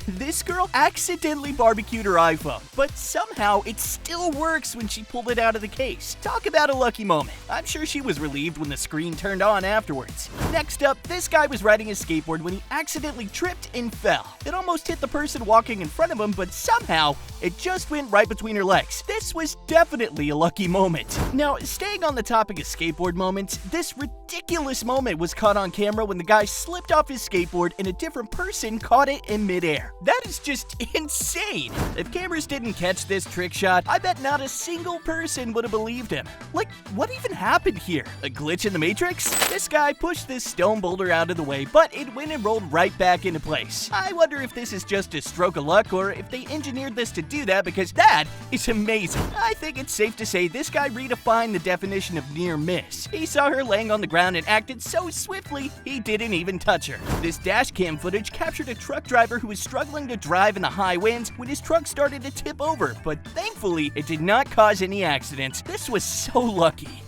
This girl accidentally barbecued her iPhone, but somehow it still works when she pulled it out of the case. Talk about a lucky moment. I'm sure she was relieved when the screen turned on afterwards. Next up, this guy was riding his skateboard when he accidentally tripped and fell. It almost hit the person walking in front of him, but somehow it just went right between her legs. This was definitely a lucky moment. Now, staying on the topic of skateboard moments, this ridiculous moment was caught on camera when the guy slipped off his skateboard and a different person caught it in midair. That is just insane. If cameras didn't catch this trick shot, I bet not a single person would have believed him. Like, what even happened here? A glitch in the Matrix? This guy pushed this stone boulder out of the way, but it went and rolled right back into place. I wonder if this is just a stroke of luck or if they engineered this to do that, because that is amazing. I think it's safe to say this guy redefined the definition of near miss. He saw her laying on the ground and acted so swiftly, he didn't even touch her. This dash cam footage captured a truck driver who was struggling to drive in the high winds when his truck started to tip over, but thankfully it did not cause any accidents. This was so lucky.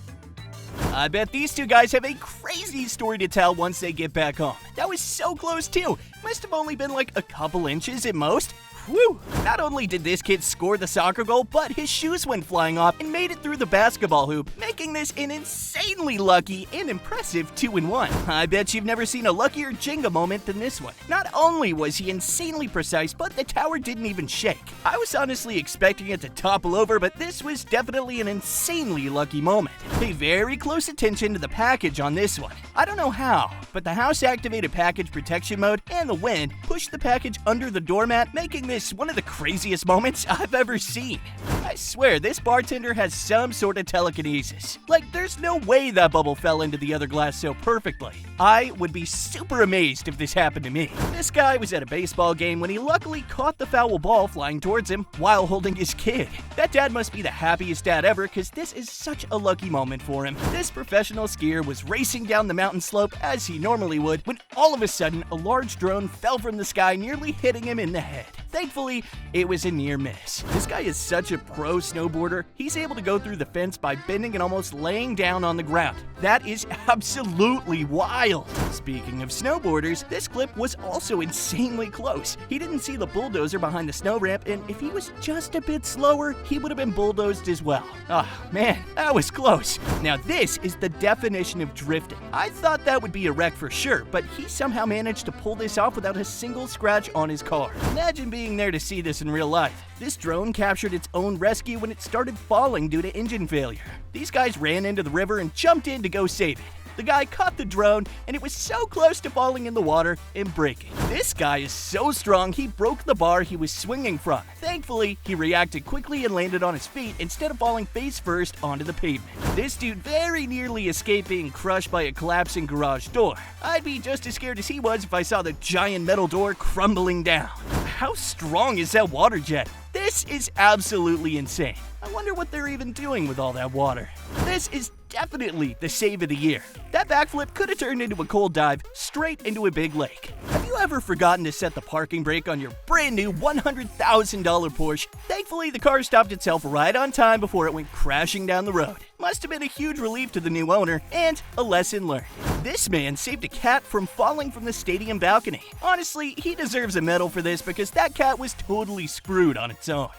I bet these two guys have a crazy story to tell once they get back home. That was so close too. Must have only been like a couple inches at most. Whew! Not only did this kid score the soccer goal, but his shoes went flying off and made it through the basketball hoop, making this an insanely lucky and impressive 2-in-1. I bet you've never seen a luckier Jenga moment than this one. Not only was he insanely precise, but the tower didn't even shake. I was honestly expecting it to topple over, but this was definitely an insanely lucky moment. Pay very close attention to the package on this one. I don't know how, but the house-activated package protection mode and the wind pushed the package under the doormat, making this one of the craziest moments I've ever seen. I swear, this bartender has some sort of telekinesis. Like, there's no way that bubble fell into the other glass so perfectly. I would be super amazed if this happened to me. This guy was at a baseball game when he luckily caught the foul ball flying towards him while holding his kid. That dad must be the happiest dad ever, because this is such a lucky moment for him. This professional skier was racing down the mountain slope as he normally would when all of a sudden a large drone fell from the sky, nearly hitting him in the head. Thankfully, it was a near miss. This guy is such a pro snowboarder, he's able to go through the fence by bending and almost laying down on the ground. That is absolutely wild. Speaking of snowboarders, this clip was also insanely close. He didn't see the bulldozer behind the snow ramp, and if he was just a bit slower, he would have been bulldozed as well. Oh man, that was close. Now this is the definition of drifting. I thought that would be a wreck for sure, but he somehow managed to pull this off without a single scratch on his car. Imagine being there to see this in real life. This drone captured its own rescue when it started falling due to engine failure. These guys ran into the river and jumped in to go save it. The guy caught the drone, and it was so close to falling in the water and breaking. This guy is so strong, he broke the bar he was swinging from. Thankfully, he reacted quickly and landed on his feet instead of falling face first onto the pavement. This dude very nearly escaped being crushed by a collapsing garage door. I'd be just as scared as he was if I saw the giant metal door crumbling down. How strong is that water jet? This is absolutely insane. I wonder what they're even doing with all that water. This is definitely the save of the year. That backflip could have turned into a cold dive straight into a big lake. Have you ever forgotten to set the parking brake on your brand new $100,000 Porsche? Thankfully, the car stopped itself right on time before it went crashing down the road. Must have been a huge relief to the new owner and a lesson learned. This man saved a cat from falling from the stadium balcony. Honestly, he deserves a medal for this because that cat was totally screwed on its own.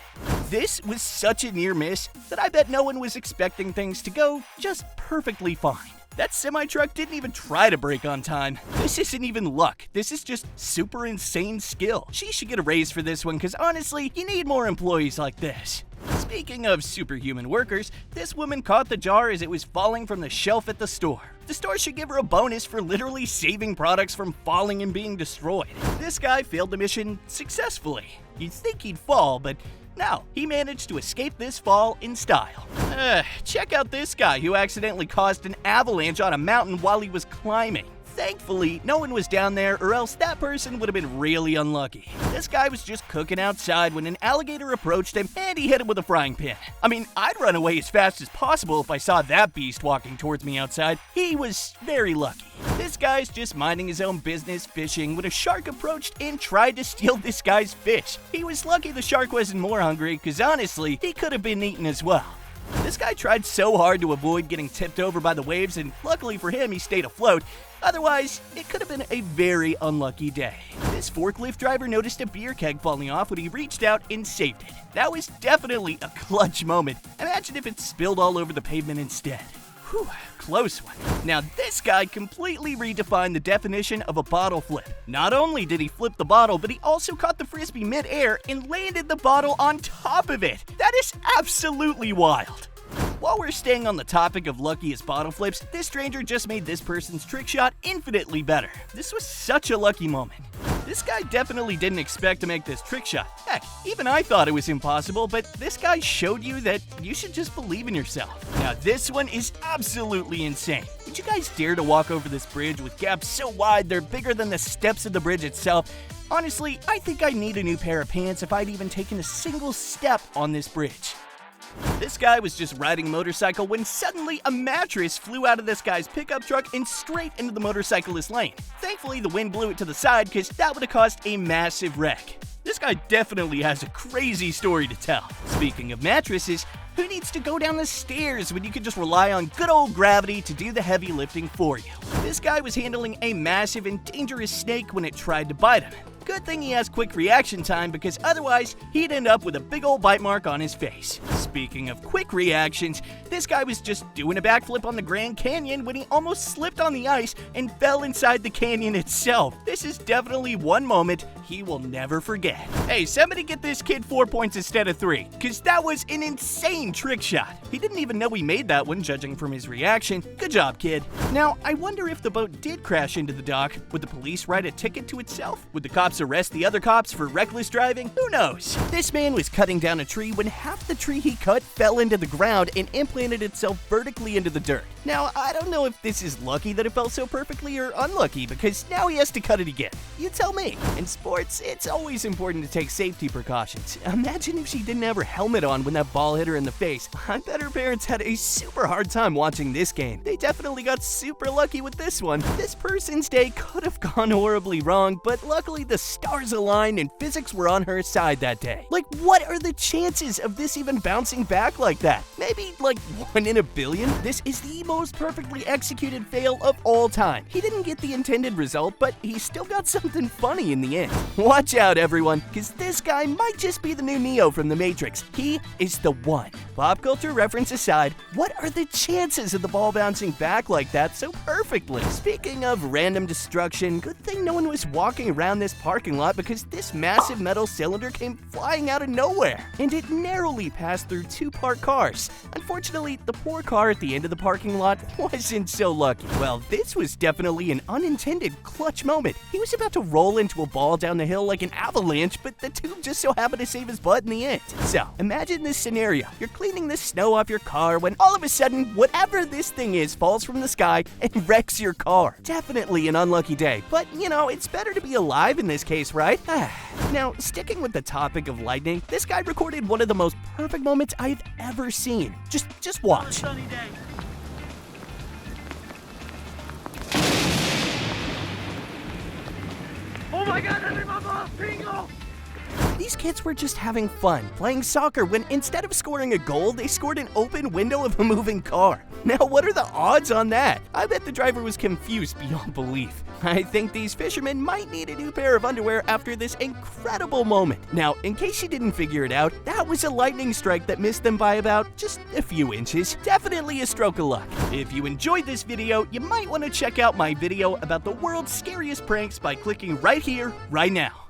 This was such a near miss that I bet no one was expecting things to go just perfectly fine. That semi-truck didn't even try to brake on time. This isn't even luck. This is just super insane skill. She should get a raise for this one because honestly, you need more employees like this. Speaking of superhuman workers, this woman caught the jar as it was falling from the shelf at the store. The store should give her a bonus for literally saving products from falling and being destroyed. This guy failed the mission successfully. You'd think he'd fall, but no, he managed to escape this fall in style. Check out this guy who accidentally caused an avalanche on a mountain while he was climbing. Thankfully, no one was down there or else that person would have been really unlucky. This guy was just cooking outside when an alligator approached him and he hit him with a frying pan. I mean, I'd run away as fast as possible if I saw that beast walking towards me outside. He was very lucky. This guy's just minding his own business fishing when a shark approached and tried to steal this guy's fish. He was lucky the shark wasn't more hungry because honestly, he could have been eaten as well. This guy tried so hard to avoid getting tipped over by the waves, and luckily for him, he stayed afloat. Otherwise, it could have been a very unlucky day. This forklift driver noticed a beer keg falling off when he reached out and saved it. That was definitely a clutch moment. Imagine if it spilled all over the pavement instead. Whew, close one. Now this guy completely redefined the definition of a bottle flip. Not only did he flip the bottle, but he also caught the frisbee mid-air and landed the bottle on top of it. That is absolutely wild. While we're staying on the topic of luckiest bottle flips, this stranger just made this person's trick shot infinitely better. This was such a lucky moment. This guy definitely didn't expect to make this trick shot. Heck, even I thought it was impossible, but this guy showed you that you should just believe in yourself. Now this one is absolutely insane. Would you guys dare to walk over this bridge with gaps so wide they're bigger than the steps of the bridge itself? Honestly, I think I need a new pair of pants if I'd even taken a single step on this bridge. This guy was just riding a motorcycle when suddenly a mattress flew out of this guy's pickup truck and straight into the motorcyclist's lane. Thankfully, the wind blew it to the side because that would have caused a massive wreck. This guy definitely has a crazy story to tell. Speaking of mattresses, who needs to go down the stairs when you can just rely on good old gravity to do the heavy lifting for you? This guy was handling a massive and dangerous snake when it tried to bite him. Good thing he has quick reaction time because otherwise he'd end up with a big old bite mark on his face. Speaking of quick reactions, this guy was just doing a backflip on the Grand Canyon when he almost slipped on the ice and fell inside the canyon itself. This is definitely one moment he will never forget. Hey, somebody get this kid 4 points instead of 3, because that was an insane trick shot. He didn't even know he made that one, judging from his reaction. Good job, kid. Now, I wonder if the boat did crash into the dock, would the police write a ticket to itself? Would the cops arrest the other cops for reckless driving? Who knows? This man was cutting down a tree when half the tree he cut fell into the ground and implanted itself vertically into the dirt. Now, I don't know if this is lucky that it fell so perfectly or unlucky, because now he has to cut it again. You tell me. In sports, it's always important to take safety precautions. Imagine if she didn't have her helmet on when that ball hit her in the face. I bet her parents had a super hard time watching this game. They definitely got super lucky with this one. This person's day could have gone horribly wrong, but luckily the stars aligned and physics were on her side that day. Like, what are the chances of this even bouncing back like that? Maybe like 1 in a billion? This is the most perfectly executed fail of all time. He didn't get the intended result, but he still got something funny in the end. Watch out, everyone, because this guy might just be the new Neo from The Matrix. He is the one. Pop culture reference aside, what are the chances of the ball bouncing back like that so perfectly? Speaking of random destruction, good thing no one was walking around this parking lot because this massive metal cylinder came flying out of nowhere, and it narrowly passed through 2 parked cars. Unfortunately, the poor car at the end of the parking lot wasn't so lucky. Well, this was definitely an unintended clutch moment. He was about to roll into a ball down the hill like an avalanche, but the tube just so happened to save his butt in the end. So, imagine this scenario. You're cleaning the snow off your car when all of a sudden, whatever this thing is falls from the sky and wrecks your car. Definitely an unlucky day, but you know, it's better to be alive in this case, right? Now, sticking with the topic of lightning, this guy recorded one of the most perfect moments I've ever seen. Just watch. Sunny day. Oh my God, I hit my ball, bingo! These kids were just having fun, playing soccer, when instead of scoring a goal, they scored an open window of a moving car. Now, what are the odds on that? I bet the driver was confused beyond belief. I think these fishermen might need a new pair of underwear after this incredible moment. Now, in case you didn't figure it out, that was a lightning strike that missed them by about just a few inches. Definitely a stroke of luck. If you enjoyed this video, you might want to check out my video about the world's scariest pranks by clicking right here, right now.